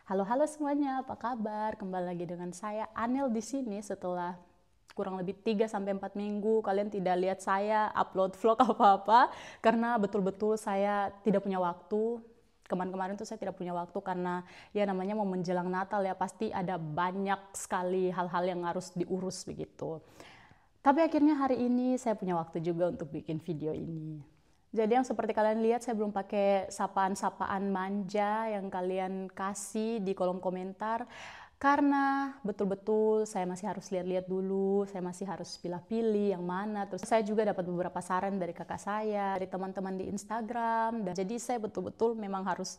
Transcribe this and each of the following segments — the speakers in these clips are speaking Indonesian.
Halo semuanya, apa kabar? Kembali lagi dengan saya Anil di sini setelah kurang lebih 3 sampai 4 minggu kalian tidak lihat saya upload vlog apa-apa karena betul-betul saya tidak punya waktu. Kemarin-kemarin tuh saya tidak punya waktu karena ya namanya mau menjelang Natal ya, pasti ada banyak sekali hal-hal yang harus diurus begitu. Tapi akhirnya hari ini saya punya waktu juga untuk bikin video ini. Jadi yang seperti kalian lihat, saya belum pakai sapaan-sapaan manja yang kalian kasih di kolom komentar. Karena betul-betul saya masih harus lihat-lihat dulu, saya masih harus pilih-pilih yang mana. Terus saya juga dapat beberapa saran dari kakak saya, dari teman-teman di Instagram. Dan jadi saya betul-betul memang harus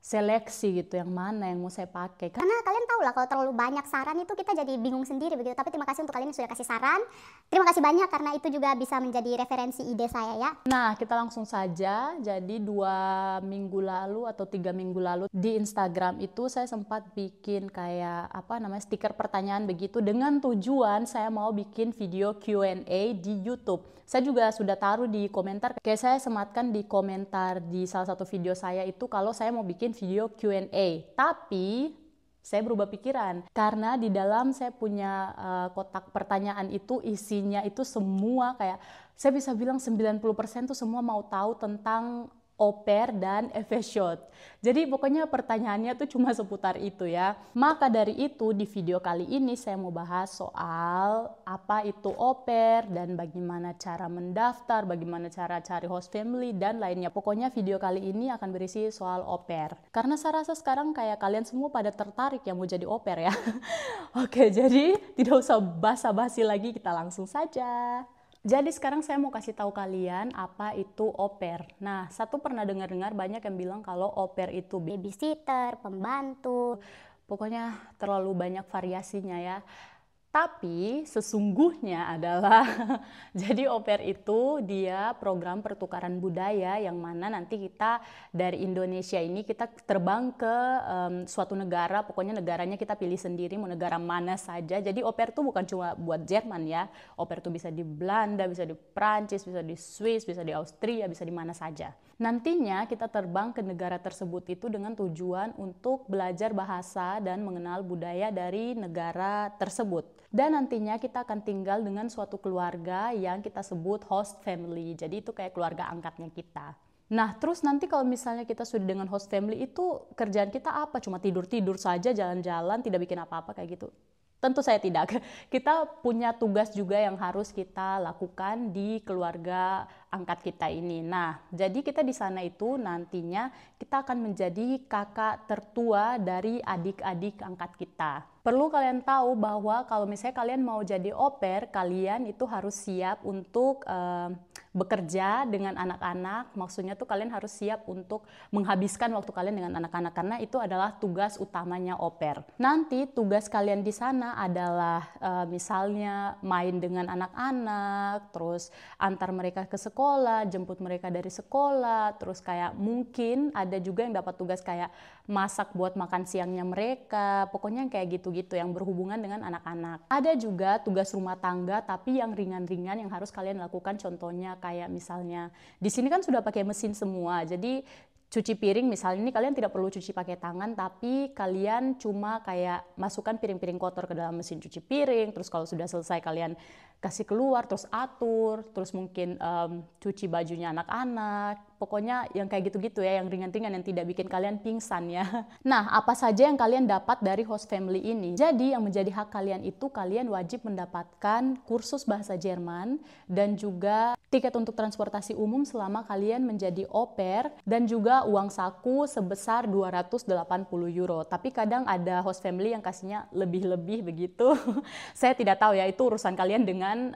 seleksi gitu yang mana yang mau saya pakai. Karena kalian tahu lah kalau terlalu banyak saran itu kita jadi bingung sendiri begitu. Tapi terima kasih untuk kalian yang sudah kasih saran. Terima kasih banyak karena itu juga bisa menjadi referensi ide saya ya. Nah, kita langsung saja. Jadi 2 minggu lalu atau 3 minggu lalu di Instagram itu saya sempat bikin kayak stiker pertanyaan begitu dengan tujuan saya mau bikin video Q&A di YouTube. Saya juga sudah taruh di komentar, kayak saya sematkan di komentar di salah satu video saya itu kalau saya mau bikin video Q&A. Tapi saya berubah pikiran karena di dalam saya punya kotak pertanyaan itu isinya itu semua kayak saya bisa bilang 90% tuh semua mau tahu tentang au pair dan efesiot. Jadi pokoknya pertanyaannya tuh cuma seputar itu ya. Maka dari itu di video kali ini saya mau bahas soal apa itu au pair dan bagaimana cara mendaftar, bagaimana cara cari host family dan lainnya. Pokoknya video kali ini akan berisi soal au pair. Karena saya rasa sekarang kayak kalian semua pada tertarik yang mau jadi au pair ya. Oke, jadi tidak usah basa-basi lagi, kita langsung saja. Jadi sekarang saya mau kasih tahu kalian apa itu au pair. Nah, satu pernah dengar-dengar banyak yang bilang kalau au pair itu Babysitter, pembantu. pokoknya terlalu banyak variasinya ya. Tapi sesungguhnya adalah jadi au pair itu dia program pertukaran budaya yang mana nanti kita dari Indonesia ini kita terbang ke suatu negara, pokoknya negaranya kita pilih sendiri mau negara mana saja. Jadi au pair itu bukan cuma buat Jerman ya. Au pair itu bisa di Belanda, bisa di Prancis, bisa di Swiss, bisa di Austria, bisa di mana saja. Nantinya kita terbang ke negara tersebut itu dengan tujuan untuk belajar bahasa dan mengenal budaya dari negara tersebut. Dan nantinya kita akan tinggal dengan suatu keluarga yang kita sebut host family. Jadi itu kayak keluarga angkatnya kita. Nah, terus nanti kalau misalnya kita sudah dengan host family itu kerjaan kita apa? Cuma tidur-tidur saja, jalan-jalan, tidak bikin apa-apa kayak gitu. Tentu saya tidak. Kita punya tugas juga yang harus kita lakukan di keluarga angkat kita ini. Nah, jadi kita di sana itu nantinya kita akan menjadi kakak tertua dari adik-adik angkat kita. Perlu kalian tahu bahwa kalau misalnya kalian mau jadi au pair, kalian itu harus siap untuk bekerja dengan anak-anak. Maksudnya tuh kalian harus siap untuk menghabiskan waktu kalian dengan anak-anak karena itu adalah tugas utamanya au pair. Nanti tugas kalian di sana adalah misalnya main dengan anak-anak, terus antar mereka ke sekolah, jemput mereka dari sekolah, terus kayak mungkin ada juga yang dapat tugas kayak masak buat makan siangnya mereka. Pokoknya kayak gitu-gitu yang berhubungan dengan anak-anak. Ada juga tugas rumah tangga tapi yang ringan-ringan yang harus kalian lakukan, contohnya kayak misalnya di sini kan sudah pakai mesin semua. Jadi cuci piring misalnya ini kalian tidak perlu cuci pakai tangan, tapi kalian cuma kayak masukkan piring-piring kotor ke dalam mesin cuci piring, terus kalau sudah selesai kalian kasih keluar, terus atur, terus mungkin cuci bajunya anak-anak. Pokoknya yang kayak gitu-gitu ya, yang ringan-ringan yang tidak bikin kalian pingsan ya. Nah, apa saja yang kalian dapat dari host family ini? Jadi yang menjadi hak kalian itu kalian wajib mendapatkan kursus bahasa Jerman dan juga tiket untuk transportasi umum selama kalian menjadi au pair dan juga uang saku sebesar 280 euro. Tapi kadang ada host family yang kasihnya lebih-lebih begitu. Saya tidak tahu ya, itu urusan kalian dengan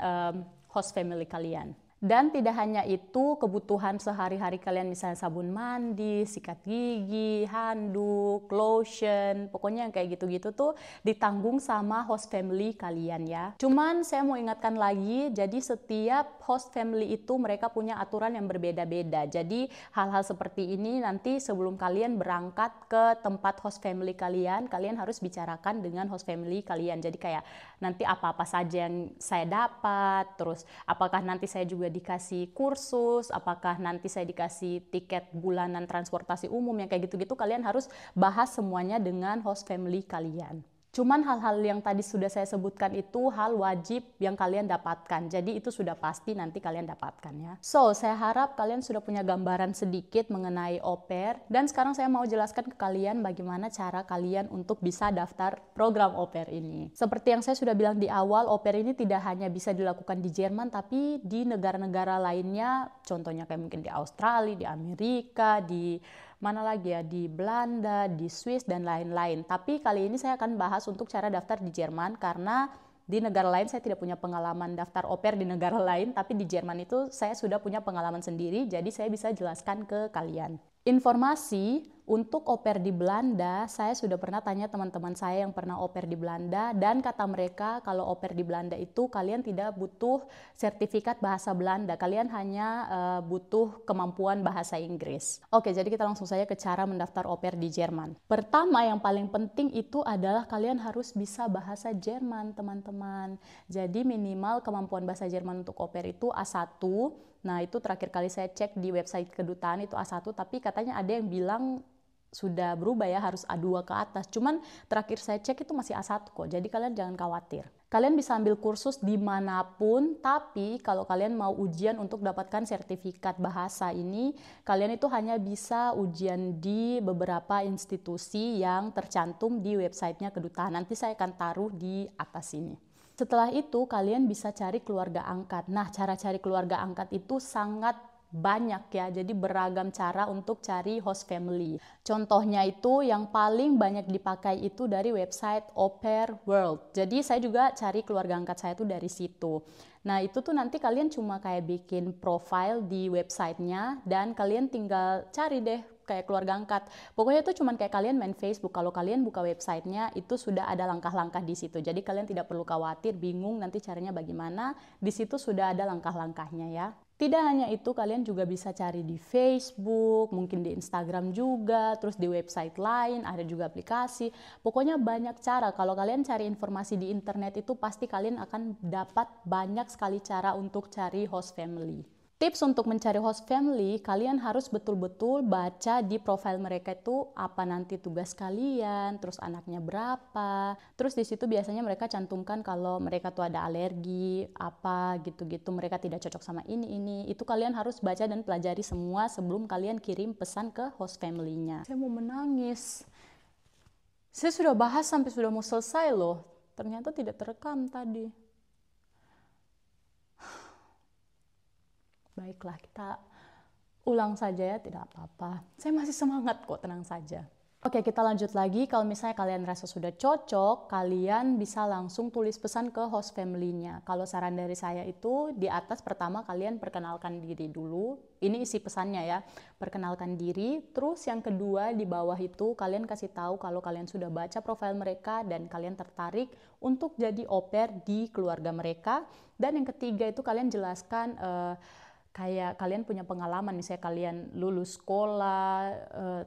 host family kalian. Dan tidak hanya itu, kebutuhan sehari-hari kalian misalnya sabun mandi, sikat gigi, handuk, lotion, pokoknya yang kayak gitu-gitu tuh ditanggung sama host family kalian ya. Cuman saya mau ingatkan lagi, jadi setiap host family itu mereka punya aturan yang berbeda-beda. Jadi hal-hal seperti ini nanti sebelum kalian berangkat ke tempat host family kalian, kalian harus bicarakan dengan host family kalian. Jadi kayak nanti apa-apa saja yang saya dapat, terus apakah nanti saya juga udah dikasih kursus, apakah nanti saya dikasih tiket bulanan transportasi umum, yang kayak gitu-gitu kalian harus bahas semuanya dengan host family kalian. Cuman hal-hal yang tadi sudah saya sebutkan itu hal wajib yang kalian dapatkan. Jadi itu sudah pasti nanti kalian dapatkan ya. So, saya harap kalian sudah punya gambaran sedikit mengenai au pair. Dan sekarang saya mau jelaskan ke kalian bagaimana cara kalian untuk bisa daftar program au pair ini. Seperti yang saya sudah bilang di awal, au pair ini tidak hanya bisa dilakukan di Jerman, tapi di negara-negara lainnya. Contohnya kayak mungkin di Australia, di Amerika, di mana lagi ya, di Belanda, di Swiss, dan lain-lain. Tapi kali ini saya akan bahas untuk cara daftar di Jerman, karena di negara lain saya tidak punya pengalaman daftar au pair di negara lain, tapi di Jerman itu saya sudah punya pengalaman sendiri, jadi saya bisa jelaskan ke kalian. Informasi untuk au pair di Belanda, saya sudah pernah tanya teman-teman saya yang pernah au pair di Belanda, dan kata mereka kalau au pair di Belanda itu kalian tidak butuh sertifikat bahasa Belanda, kalian hanya butuh kemampuan bahasa Inggris. Oke, jadi kita langsung saja ke cara mendaftar au pair di Jerman. Pertama, yang paling penting itu adalah kalian harus bisa bahasa Jerman, teman-teman. Jadi minimal kemampuan bahasa Jerman untuk au pair itu A1. Nah, itu terakhir kali saya cek di website kedutaan itu A1, tapi katanya ada yang bilang sudah berubah ya, harus A2 ke atas. Cuman terakhir saya cek itu masih A1 kok, jadi kalian jangan khawatir. Kalian bisa ambil kursus dimanapun, tapi kalau kalian mau ujian untuk dapatkan sertifikat bahasa ini, kalian itu hanya bisa ujian di beberapa institusi yang tercantum di websitenya kedutaan. Nanti saya akan taruh di atas ini. Setelah itu kalian bisa cari keluarga angkat. Nah, cara cari keluarga angkat itu sangat banyak ya, jadi beragam cara untuk cari host family. Contohnya itu yang paling banyak dipakai itu dari website Au Pair World. Jadi saya juga cari keluarga angkat saya itu dari situ. Nah, itu tuh nanti kalian cuma kayak bikin profile di websitenya dan kalian tinggal cari deh kayak keluarga angkat. Pokoknya itu cuman kayak kalian main Facebook. Kalau kalian buka websitenya itu sudah ada langkah-langkah di situ. Jadi kalian tidak perlu khawatir, bingung nanti caranya bagaimana. Di situ sudah ada langkah-langkahnya ya. Tidak hanya itu, kalian juga bisa cari di Facebook, mungkin di Instagram juga, terus di website lain, ada juga aplikasi. Pokoknya banyak cara. Kalau kalian cari informasi di internet itu pasti kalian akan dapat banyak sekali cara untuk cari host family. Tips untuk mencari host family, kalian harus betul-betul baca di profil mereka itu apa nanti tugas kalian, terus anaknya berapa. Terus di situ biasanya mereka cantumkan kalau mereka tuh ada alergi, apa gitu-gitu, mereka tidak cocok sama ini. Itu kalian harus baca dan pelajari semua sebelum kalian kirim pesan ke host family-nya. Saya mau menangis. Saya sudah bahas sampai sudah mau selesai loh. Ternyata tidak terekam tadi. Baiklah, kita ulang saja ya, tidak apa-apa. Saya masih semangat kok, tenang saja. Oke, kita lanjut lagi. Kalau misalnya kalian rasa sudah cocok, kalian bisa langsung tulis pesan ke host family-nya. Kalau saran dari saya itu, di atas pertama kalian perkenalkan diri dulu. Ini isi pesannya ya, perkenalkan diri. Terus yang kedua di bawah itu kalian kasih tahu kalau kalian sudah baca profil mereka dan kalian tertarik untuk jadi au pair di keluarga mereka. Dan yang ketiga itu kalian jelaskan kayak kalian punya pengalaman, misalnya kalian lulus sekolah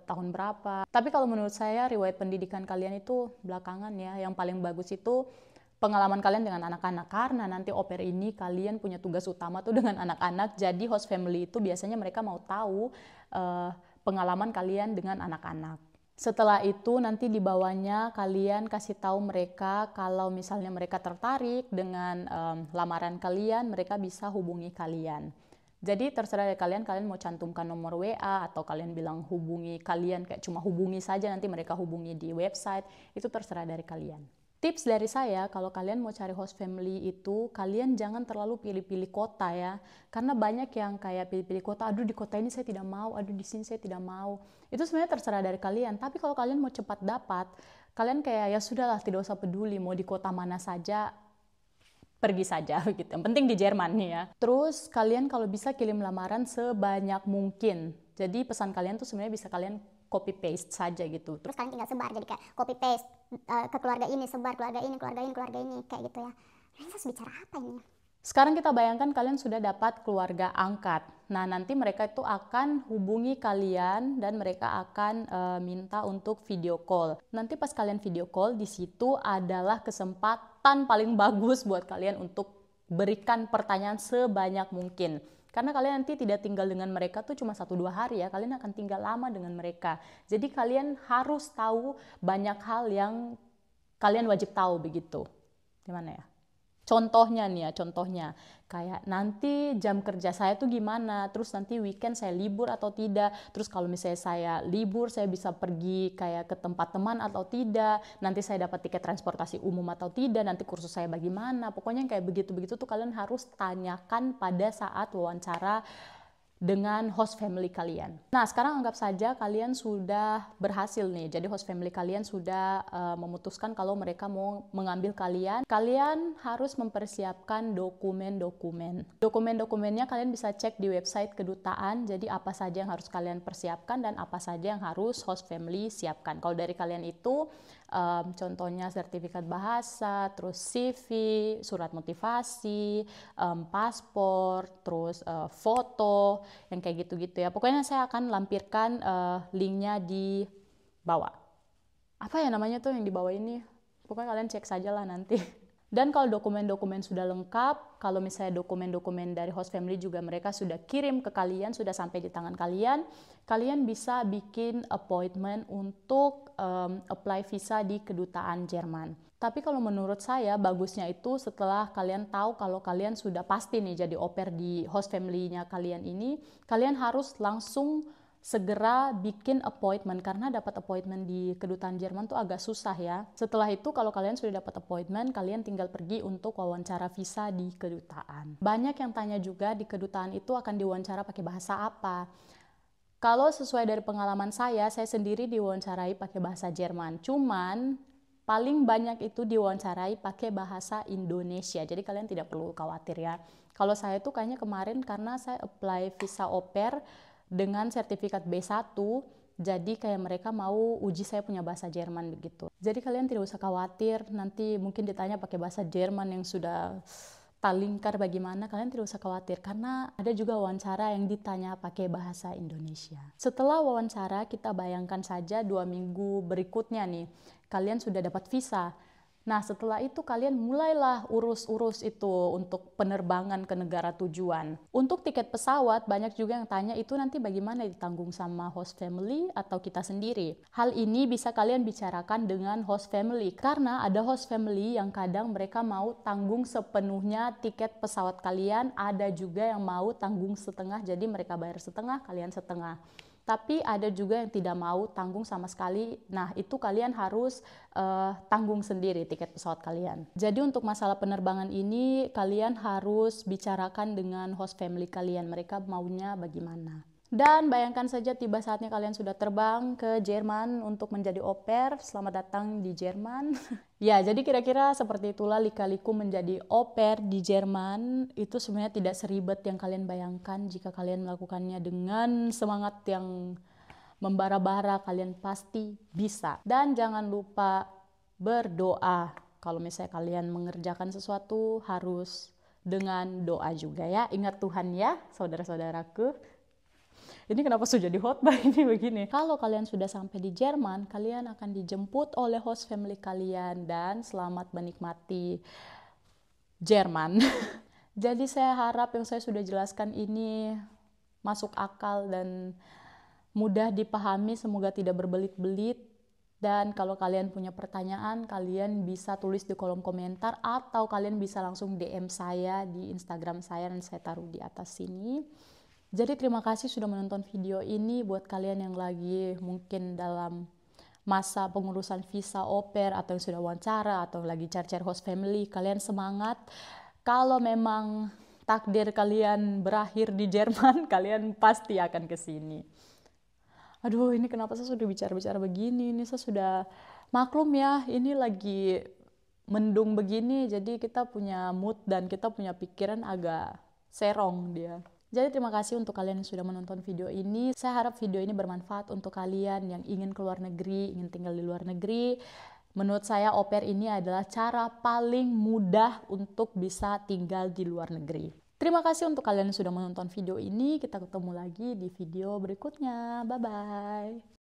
tahun berapa. Tapi kalau menurut saya riwayat pendidikan kalian itu belakangan ya, yang paling bagus itu pengalaman kalian dengan anak-anak, karena nanti au pair ini kalian punya tugas utama tuh dengan anak-anak. Jadi host family itu biasanya mereka mau tahu pengalaman kalian dengan anak-anak. Setelah itu nanti di bawahnya kalian kasih tahu mereka kalau misalnya mereka tertarik dengan lamaran kalian, mereka bisa hubungi kalian. Jadi terserah dari kalian mau cantumkan nomor WA atau kalian bilang hubungi kalian, kayak cuma hubungi saja, nanti mereka hubungi di website, itu terserah dari kalian. Tips dari saya, kalau kalian mau cari host family itu, kalian jangan terlalu pilih-pilih kota ya. Karena banyak yang kayak pilih-pilih kota, aduh di kota ini saya tidak mau, aduh di sini saya tidak mau. Itu sebenarnya terserah dari kalian, tapi kalau kalian mau cepat dapat, kalian kayak ya sudahlah, tidak usah peduli mau di kota mana saja, pergi saja gitu. Yang penting di Jerman nih ya. Terus kalian kalau bisa kirim lamaran sebanyak mungkin. Jadi pesan kalian tuh sebenarnya bisa kalian copy paste saja gitu. Terus kalian tinggal sebar, jadi kayak copy paste ke keluarga ini, sebar keluarga ini, kayak gitu ya. Ini harus bicara apa ini? Sekarang kita bayangkan kalian sudah dapat keluarga angkat. Nah, nanti mereka itu akan hubungi kalian dan mereka akan minta untuk video call. Nanti pas kalian video call, di situ adalah kesempatan paling bagus buat kalian untuk berikan pertanyaan sebanyak mungkin. Karena kalian nanti tidak tinggal dengan mereka tuh cuma 1-2 hari ya, kalian akan tinggal lama dengan mereka. Jadi kalian harus tahu banyak hal yang kalian wajib tahu begitu. Gimana ya? Contohnya nih ya, contohnya kayak nanti jam kerja saya tuh gimana, terus nanti weekend saya libur atau tidak, terus kalau misalnya saya libur saya bisa pergi kayak ke tempat teman atau tidak, nanti saya dapat tiket transportasi umum atau tidak, nanti kursus saya bagaimana, pokoknya kayak begitu-begitu tuh kalian harus tanyakan pada saat wawancara dengan host family kalian. Nah, sekarang anggap saja kalian sudah berhasil nih. Jadi host family kalian sudah memutuskan kalau mereka mau mengambil kalian. Kalian harus mempersiapkan dokumen-dokumen. Dokumen-dokumennya kalian bisa cek di website kedutaan. Jadi apa saja yang harus kalian persiapkan dan apa saja yang harus host family siapkan. Kalau dari kalian itu contohnya sertifikat bahasa, terus CV, surat motivasi, paspor, terus foto, yang kayak gitu-gitu ya. Pokoknya saya akan lampirkan linknya di bawah. Apa ya namanya tuh yang di bawah ini? Pokoknya kalian cek saja lah nanti. Dan kalau dokumen-dokumen sudah lengkap, kalau misalnya dokumen-dokumen dari host family juga mereka sudah kirim ke kalian, sudah sampai di tangan kalian, kalian bisa bikin appointment untuk apply visa di kedutaan Jerman. Tapi kalau menurut saya bagusnya itu setelah kalian tahu kalau kalian sudah pasti nih jadi au pair di host family-nya kalian ini, kalian harus langsung segera bikin appointment karena dapat appointment di kedutaan Jerman tuh agak susah ya. Setelah itu kalau kalian sudah dapat appointment, kalian tinggal pergi untuk wawancara visa di kedutaan. Banyak yang tanya juga di kedutaan itu akan diwawancara pakai bahasa apa. Kalau sesuai dari pengalaman saya sendiri diwawancarai pakai bahasa Jerman. Cuman paling banyak itu diwawancarai pakai bahasa Indonesia. Jadi kalian tidak perlu khawatir ya. Kalau saya tuh kayaknya kemarin karena saya apply visa au pair dengan sertifikat B1, jadi kayak mereka mau uji saya punya bahasa Jerman begitu. Jadi kalian tidak usah khawatir, nanti mungkin ditanya pakai bahasa Jerman yang sudah talingkar bagaimana, kalian tidak usah khawatir karena ada juga wawancara yang ditanya pakai bahasa Indonesia. Setelah wawancara, kita bayangkan saja 2 minggu berikutnya nih, kalian sudah dapat visa. Nah, setelah itu kalian mulailah urus-urus itu untuk penerbangan ke negara tujuan. Untuk tiket pesawat, banyak juga yang tanya itu nanti bagaimana ditanggung sama host family atau kita sendiri. Hal ini bisa kalian bicarakan dengan host family, karena ada host family yang kadang mereka mau tanggung sepenuhnya tiket pesawat kalian, ada juga yang mau tanggung setengah, jadi mereka bayar setengah, kalian setengah. Tapi ada juga yang tidak mau tanggung sama sekali. Nah, itu kalian harus tanggung sendiri tiket pesawat kalian. Jadi untuk masalah penerbangan ini, kalian harus bicarakan dengan host family kalian. Mereka maunya bagaimana. Dan bayangkan saja tiba saatnya kalian sudah terbang ke Jerman untuk menjadi au pair. Selamat datang di Jerman. Ya, jadi kira-kira seperti itulah lika-liku menjadi au pair di Jerman. Itu sebenarnya tidak seribet yang kalian bayangkan jika kalian melakukannya dengan semangat yang membara-bara, kalian pasti bisa. Dan jangan lupa berdoa. Kalau misalnya kalian mengerjakan sesuatu harus dengan doa juga ya. Ingat Tuhan ya, saudara-saudaraku. Ini kenapa sudah jadi khotbah ini begini? Kalau kalian sudah sampai di Jerman, kalian akan dijemput oleh host family kalian dan selamat menikmati Jerman. Jadi saya harap yang saya sudah jelaskan ini masuk akal dan mudah dipahami, semoga tidak berbelit-belit. Dan kalau kalian punya pertanyaan, kalian bisa tulis di kolom komentar atau kalian bisa langsung DM saya di Instagram saya dan saya taruh di atas sini. Jadi terima kasih sudah menonton video ini. Buat kalian yang lagi mungkin dalam masa pengurusan visa au pair atau yang sudah wawancara atau lagi cari-cari host family, kalian semangat. Kalau memang takdir kalian berakhir di Jerman, kalian pasti akan ke sini. Aduh, ini kenapa saya sudah bicara-bicara begini? Ini saya sudah maklum ya, ini lagi mendung begini, jadi kita punya mood dan kita punya pikiran agak serong dia. Jadi terima kasih untuk kalian yang sudah menonton video ini. Saya harap video ini bermanfaat untuk kalian yang ingin keluar negeri, ingin tinggal di luar negeri. Menurut saya au pair ini adalah cara paling mudah untuk bisa tinggal di luar negeri. Terima kasih untuk kalian yang sudah menonton video ini. Kita ketemu lagi di video berikutnya. Bye-bye.